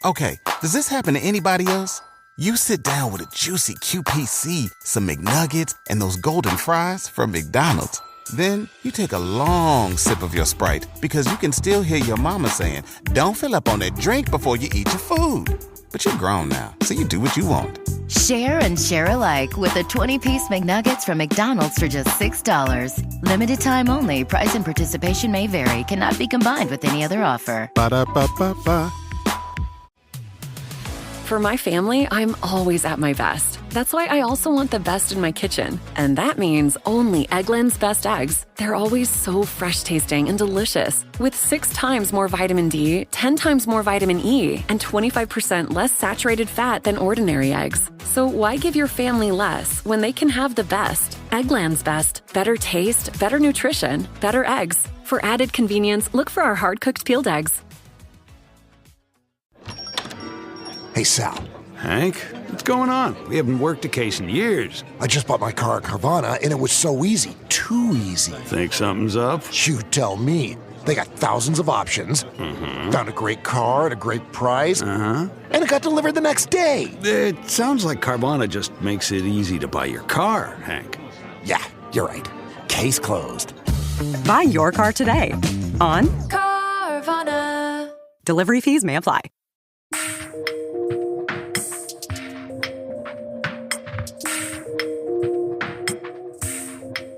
Okay, does this happen to anybody else? You sit down with a juicy QPC, some McNuggets, and those golden fries from McDonald's. Then you take a long sip of your Sprite because you can still hear your mama saying, "Don't fill up on that drink before you eat your food." But you're grown now, so you do what you want. Share and share alike with the 20-piece McNuggets from McDonald's for just $6. Limited time only. Price and participation may vary. Cannot be combined with any other offer. Ba-da-ba-ba-ba. For my family, I'm always at my best. That's why I also want the best in my kitchen. And that means only Eggland's Best Eggs. They're always so fresh tasting and delicious. With 6 times more vitamin D, 10 times more vitamin E, and 25% less saturated fat than ordinary eggs. So why give your family less when they can have the best? Eggland's Best. Better taste, better nutrition, better eggs. For added convenience, look for our hard-cooked peeled eggs. Hey, Sal. Hank, what's going on? We haven't worked a case in years. I just bought my car at Carvana, and it was so easy. Too easy. Think something's up? You tell me. They got thousands of options. Found a great car at a great price. And it got delivered the next day. It sounds like Carvana just makes it easy to buy your car, Hank. Yeah, you're right. Case closed. Buy your car today on Carvana. Delivery fees may apply.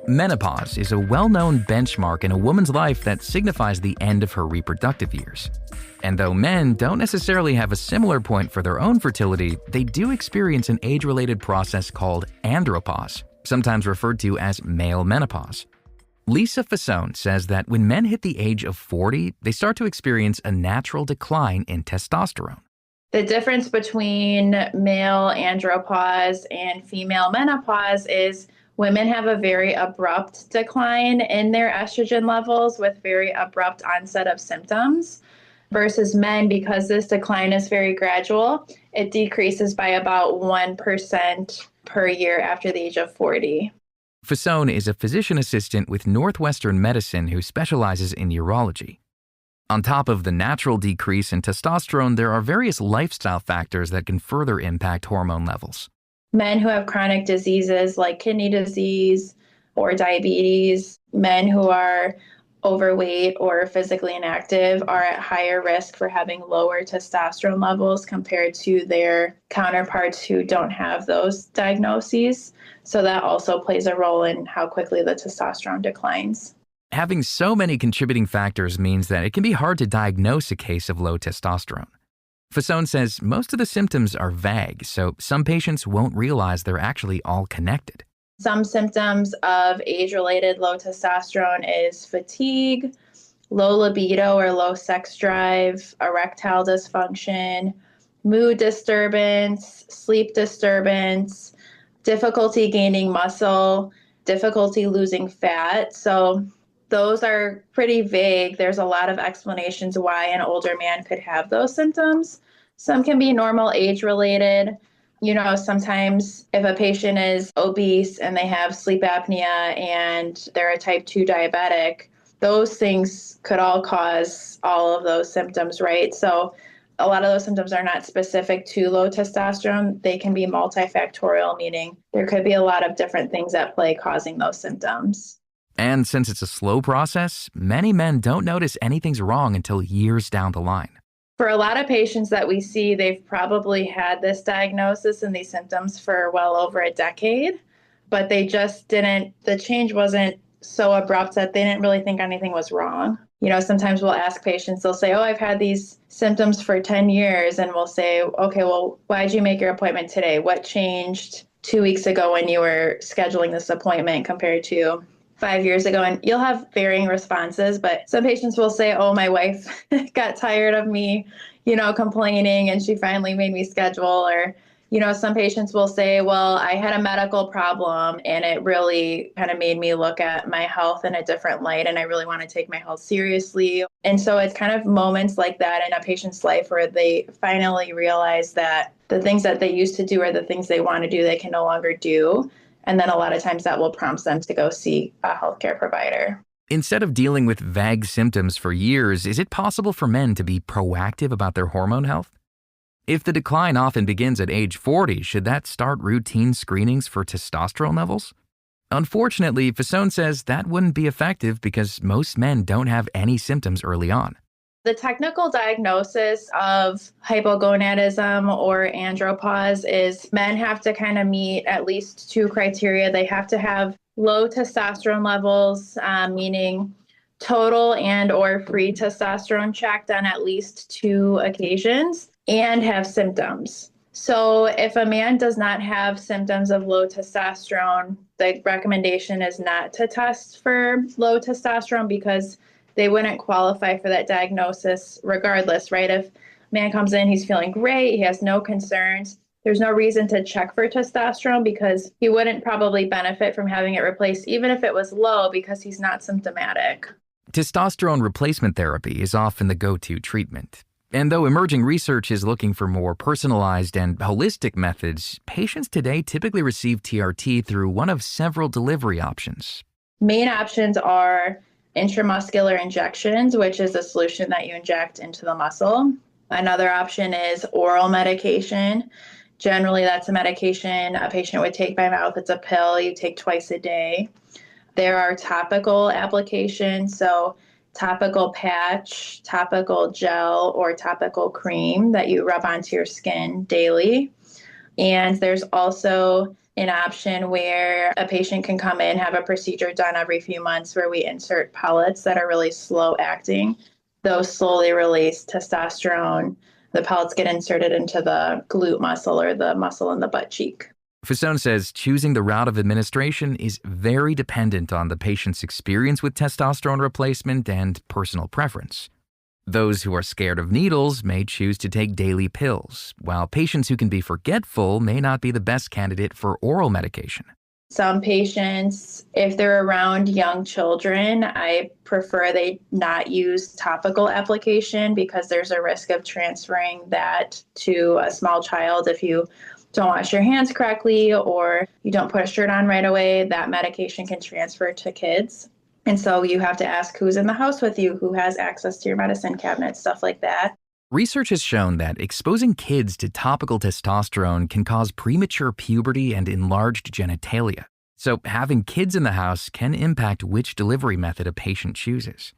Menopause is a well-known benchmark in a woman's life that signifies the end of her reproductive years. And though men don't necessarily have a similar point for their own fertility, they do experience an age-related process called andropause, sometimes referred to as male menopause. Lisa Fasone says that when men hit the age of 40, they start to experience a natural decline in testosterone. The difference between male andropause and female menopause is women have a very abrupt decline in their estrogen levels with very abrupt onset of symptoms versus men, because this decline is very gradual, it decreases by about 1% per year after the age of 40. Fasone is a physician assistant with Northwestern Medicine who specializes in urology. On top of the natural decrease in testosterone, there are various lifestyle factors that can further impact hormone levels. Men who have chronic diseases like kidney disease or diabetes, men who are overweight or physically inactive are at higher risk for having lower testosterone levels compared to their counterparts who don't have those diagnoses. So that also plays a role in how quickly the testosterone declines. Having so many contributing factors means that it can be hard to diagnose a case of low testosterone. Fasone says most of the symptoms are vague, so some patients won't realize they're actually all connected. Some symptoms of age-related low testosterone is fatigue, low libido or low sex drive, erectile dysfunction, mood disturbance, sleep disturbance, difficulty gaining muscle, difficulty losing fat. So those are pretty vague. There's a lot of explanations why an older man could have those symptoms. Some can be normal age-related. You know, sometimes if a patient is obese and they have sleep apnea and they're a type 2 diabetic, those things could all cause all of those symptoms, right? So a lot of those symptoms are not specific to low testosterone. They can be multifactorial, meaning there could be a lot of different things at play causing those symptoms. And since it's a slow process, many men don't notice anything's wrong until years down the line. For a lot of patients that we see, they've probably had this diagnosis and these symptoms for well over a decade, but they just didn't, the change wasn't so abrupt that they didn't really think anything was wrong. You know, sometimes we'll ask patients, they'll say, "Oh, I've had these symptoms for 10 years. And we'll say, "Okay, well, why'd you make your appointment today? What changed 2 weeks ago when you were scheduling this appointment compared to 5 years ago?" And you'll have varying responses, but some patients will say, "Oh, my wife got tired of me, complaining, and she finally made me schedule." Or, some patients will say, "Well, I had a medical problem and it really kind of made me look at my health in a different light, and I really want to take my health seriously." And so it's kind of moments like that in a patient's life where they finally realize that the things that they used to do or the things they want to do, they can no longer do. And then a lot of times that will prompt them to go see a healthcare provider. Instead of dealing with vague symptoms for years, is it possible for men to be proactive about their hormone health? If the decline often begins at age 40, should that start routine screenings for testosterone levels? Unfortunately, Fasone says that wouldn't be effective because most men don't have any symptoms early on. The technical diagnosis of hypogonadism or andropause is men have to kind of meet at least 2 criteria. They have to have low testosterone levels, meaning total and or free testosterone checked on at least 2 occasions, and have symptoms. So if a man does not have symptoms of low testosterone, the recommendation is not to test for low testosterone because they wouldn't qualify for that diagnosis regardless, right? If a man comes in, he's feeling great, he has no concerns, there's no reason to check for testosterone because he wouldn't probably benefit from having it replaced, even if it was low, because he's not symptomatic. Testosterone replacement therapy is often the go-to treatment. And though emerging research is looking for more personalized and holistic methods, patients today typically receive TRT through one of several delivery options. Main options are intramuscular injections, which is a solution that you inject into the muscle. Another option is oral medication. Generally, that's a medication a patient would take by mouth. It's a pill you take twice a day. There are topical applications, so topical patch, topical gel, or topical cream that you rub onto your skin daily. And there's also an option where a patient can come in, have a procedure done every few months where we insert pellets that are really slow acting. Those slowly release testosterone. The pellets get inserted into the glute muscle or the muscle in the butt cheek. Fasone says choosing the route of administration is very dependent on the patient's experience with testosterone replacement and personal preference. Those who are scared of needles may choose to take daily pills, while patients who can be forgetful may not be the best candidate for oral medication. Some patients, if they're around young children, I prefer they not use topical application because there's a risk of transferring that to a small child. If you don't wash your hands correctly or you don't put a shirt on right away, that medication can transfer to kids. And so you have to ask who's in the house with you, who has access to your medicine cabinet, stuff like that. Research has shown that exposing kids to topical testosterone can cause premature puberty and enlarged genitalia. So having kids in the house can impact which delivery method a patient chooses.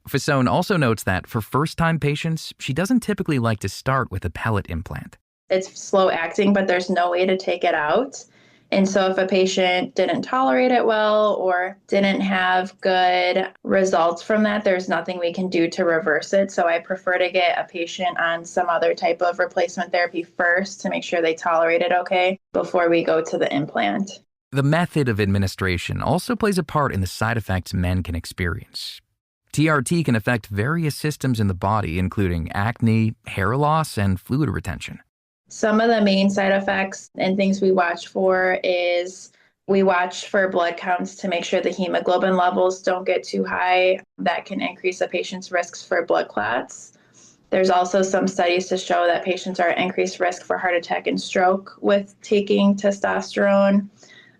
Fasone also notes that for first-time patients, she doesn't typically like to start with a pellet implant. It's slow acting, but there's no way to take it out. And so if a patient didn't tolerate it well or didn't have good results from that, there's nothing we can do to reverse it. So I prefer to get a patient on some other type of replacement therapy first to make sure they tolerate it okay before we go to the implant. The method of administration also plays a part in the side effects men can experience. TRT can affect various systems in the body, including acne, hair loss, and fluid retention. Some of the main side effects and things we watch for is we watch for blood counts to make sure the hemoglobin levels don't get too high. That can increase a patient's risks for blood clots. There's also some studies to show that patients are at increased risk for heart attack and stroke with taking testosterone.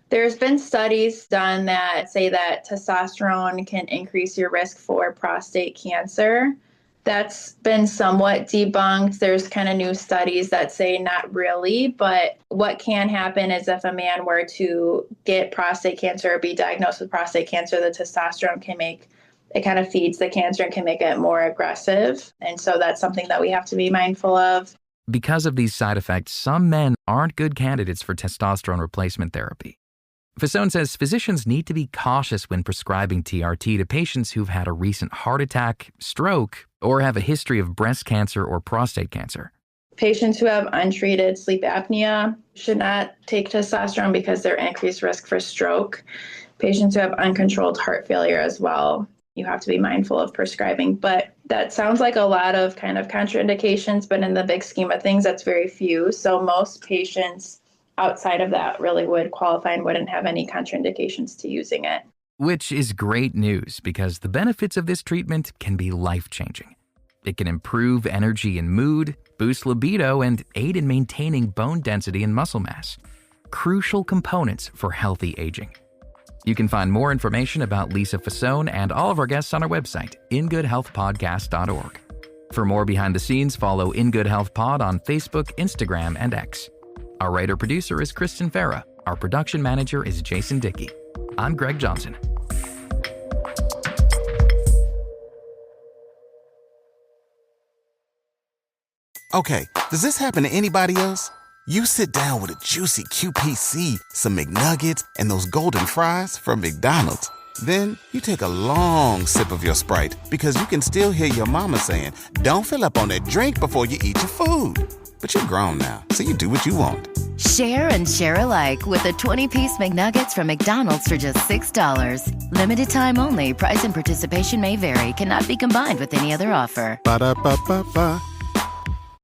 There's been studies done that say that testosterone can increase your risk for prostate cancer. That's been somewhat debunked. There's kind of new studies that say not really, but what can happen is if a man were to get prostate cancer or be diagnosed with prostate cancer, the testosterone can it kind of feeds the cancer and can make it more aggressive. And so that's something that we have to be mindful of. Because of these side effects, some men aren't good candidates for testosterone replacement therapy. Fasone says physicians need to be cautious when prescribing TRT to patients who've had a recent heart attack, stroke, or have a history of breast cancer or prostate cancer. Patients who have untreated sleep apnea should not take testosterone because they're increased risk for stroke. Patients who have uncontrolled heart failure as well, you have to be mindful of prescribing. But that sounds like a lot of kind of contraindications, but in the big scheme of things, that's very few. So most patients outside of that really would qualify and wouldn't have any contraindications to using it. Which is great news because the benefits of this treatment can be life-changing. It can improve energy and mood, boost libido, and aid in maintaining bone density and muscle mass. Crucial components for healthy aging. You can find more information about Lisa Fasone and all of our guests on our website, ingoodhealthpodcast.org. For more behind the scenes, follow In Good Health Pod on Facebook, Instagram, and X. Our writer-producer is Kristen Farrah. Our production manager is Jason Dickey. I'm Greg Johnson. Okay, does this happen to anybody else? You sit down with a juicy QPC, some McNuggets, and those golden fries from McDonald's. Then you take a long sip of your Sprite because you can still hear your mama saying, "Don't fill up on that drink before you eat your food." But you're grown now, so you do what you want. Share and share alike with the 20-piece McNuggets from McDonald's for just $6. Limited time only. Price and participation may vary. Cannot be combined with any other offer. Ba-da-ba-ba-ba.